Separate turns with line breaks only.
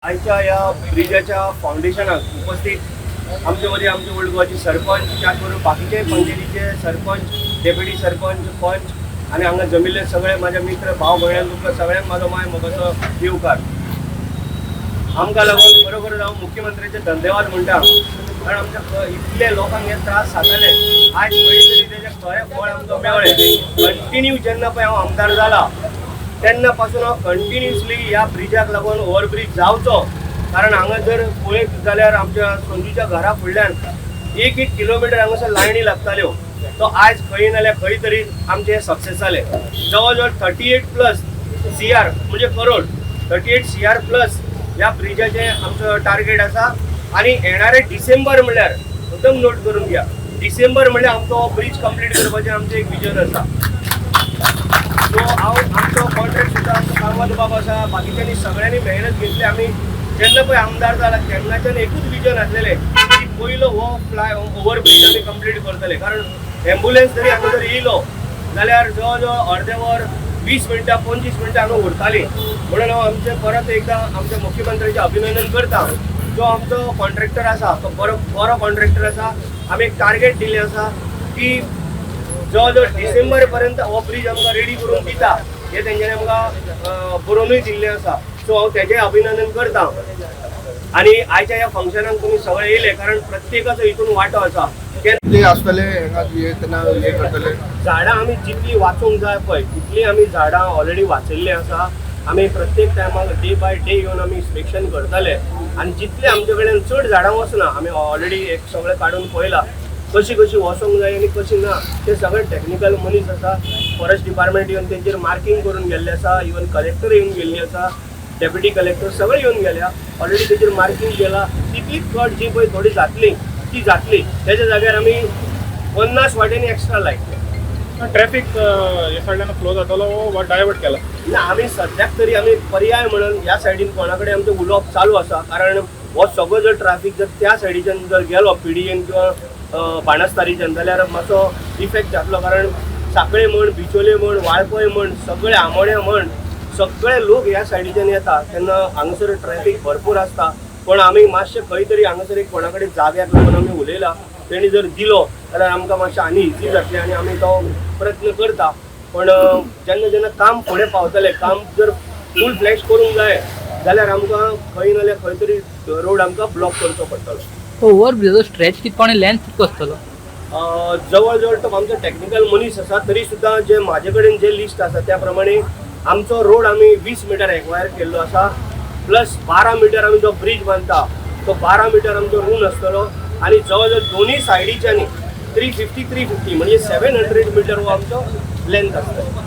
आयच्या या ब्रिजाच्या फाउंडेशनाक उपस्थित आमचे ओल्ड गोवाचे सरपंच त्याचबरोबर बाकीचे पंचायतीचे सरपंच डेप्युटी सरपंच पंच आणि हांगा जमिल्ले सगळे माझे मित्र भाव भयण तुमकां सगळ्यांक म्हाजो माय मोगाचो दिवकार आमकां लागून खरोखर हांव मुख्यमंत्र्याचे धन्यवाद म्हणटा कारण आमच्या इतले लोकांक हे त्रास जाताले आज पयलीं तरी तेजें खरें फळ आमकां मेळ्ळें कंटिन्यू जेन्ना पळय हांव आमदार जाला तेन्ना पासून हांव कंटिन्युअसली ह्या ब्रिजाक लागून ओव्हरब्रिज जावचो कारण हांगा जर पळयत जाल्यार आमच्या संजूच्या घरा फुडल्यान एक किलोमीटर हांगासर लायनी लागताल्यो तो आज खंय नाल्यार खंय तरी आमचे सक्सेस जाले जवळ जवळ 38+ CR म्हणजे करोड 38 CR प्लस ह्या ब्रिजाचे आमचो टार्गेट आसा आणि येणारे डिसेंबर म्हणल्यार एकदम नोट करून घ्या डिसेंबर म्हणल्यार आमचो ब्रिज कंप्लीट करपाचें आमचें एक विजन आसा सो हांव आमचो कॉन्ट्रॅक्ट सुद्दां आमचो कामत बाब आसा बाकीच्यांनी सगळ्यांनी मेहनत घेतली आमी जेन्ना पळय आमदार जाला तेन्नाच्यान एकूच विजन आसलेलें की पयलो हो ओव्हरब्रिज आमी कंप्लीट करतले कारण एम्बुलन्स जरी हांगा जर येयलो जाल्यार जवळ जवळ अर्दे वर 20 मिनटां 25 मिनटां हांगा उरताली म्हणून हांव आमचे परत एकदां आमच्या मुख्यमंत्र्याचें अभिनंदन करता जो आमचो कॉन्ट्रॅक्टर आसा तो बरो कॉन्ट्रॅक्टर आसा आमी एक टार्गेट दिल्लें आसा की जवळ जवळ डिसेंबर पर्यंत हो ब्रिज आमकां रेडी करून दिता हे तेंच्यांनी आमकां बरोवनूय दिल्लें आसा सो हांव तेजें अभिनंदन करता आणि आयच्या ह्या फंक्शनाक तुमी सगळे येयले कारण प्रत्येकाचो हितून वांटो आसा
आसतले हे करतले
झाडां आमी जितली वाचूंक जाय पळय तितली आमी झाडां ऑलरेडी वाचयल्लीं आसा आमी प्रत्येक टायमाक डे बाय डे येवन आमी इन्स्पेक्शन करतले आनी जितले आमचे कडेन चड झाडां वचना आमी ऑलरेडी एक सगळें काडून पळयलां कशी वचोंक जाय आनी कशी ना ते सगळे टेक्निकल मनीस आसा फॉरेस्ट डिपार्टमेंट येवन तेंचेर मार्किंग करून गेल्ले आसा इवन कलेक्टर येवन गेल्ली आसा डेप्युटी कलेक्टर सगळे येवन गेल्या ऑलरेडी तेचेर मार्किंग केला तितलीच कट जी पळय थोडी जातली ती जातली त्याच्या जाग्यार आमी 50 वाटेनी एक्स्ट्रा लायतले
ट्रॅफिक ह्या सायडल्यान फ्लो जातलो वा डायवर्ट केला
ना आमी सद्याक तरी आमी पर्याय म्हणून ह्या सायडीन कोणा कडेन आमचें उलोवप चालू आसा कारण हो सगळो जर ट्रॅफिक जर त्या सायडीच्यान जर गेलो पिडीएन किंवा बाणस्तारीच्यान जाल्यार मातसो इफेक्ट जातलो कारण साखळे म्हण बिचोले म्हण वाळपय म्हण सगळे आमोण्या म्हण सगळे लोक ह्या सायडीच्यान येता तेन्ना हांगासर ट्रॅफिक भरपूर आसता पण आमी मातशें खंय तरी हांगासर एक कोणा कडेन जाग्याक लागून आमी उलयला तेणी जर दिलो जाल्यार आमकां मातशें आनी इजी जातलें आनी आमी तो प्रयत्न करता पण जेन्ना जेन्ना काम फुडें पावतलें काम जर फूल फ्लॅश करूंक जाय जाल्यार आमकां खंय नाल्यार खंय तरी रोड आमकां ब्लॉक करचो पडटलो
ओव्हरब्रिजचो स्ट्रेच कितको आनी लेंथ कितको आसतलो
जवळ जवळ तो आमचो टेक्निकल मनीस आसा तरी सुद्दां जे म्हाजे कडेन जे लिस्ट आसा त्या प्रमाणे आमचो रोड आमी 20 मिटर एक्वायर केल्लो आसा प्लस 12 मिटर आमी जो ब्रिज बांदता तो 12 मिटर आमचो रूल आसतलो आणि जवळ जवळ दोन्ही सायडीच्यानी 350 म्हणजे 700 मिटर हो आमचो लेंथ आसतलो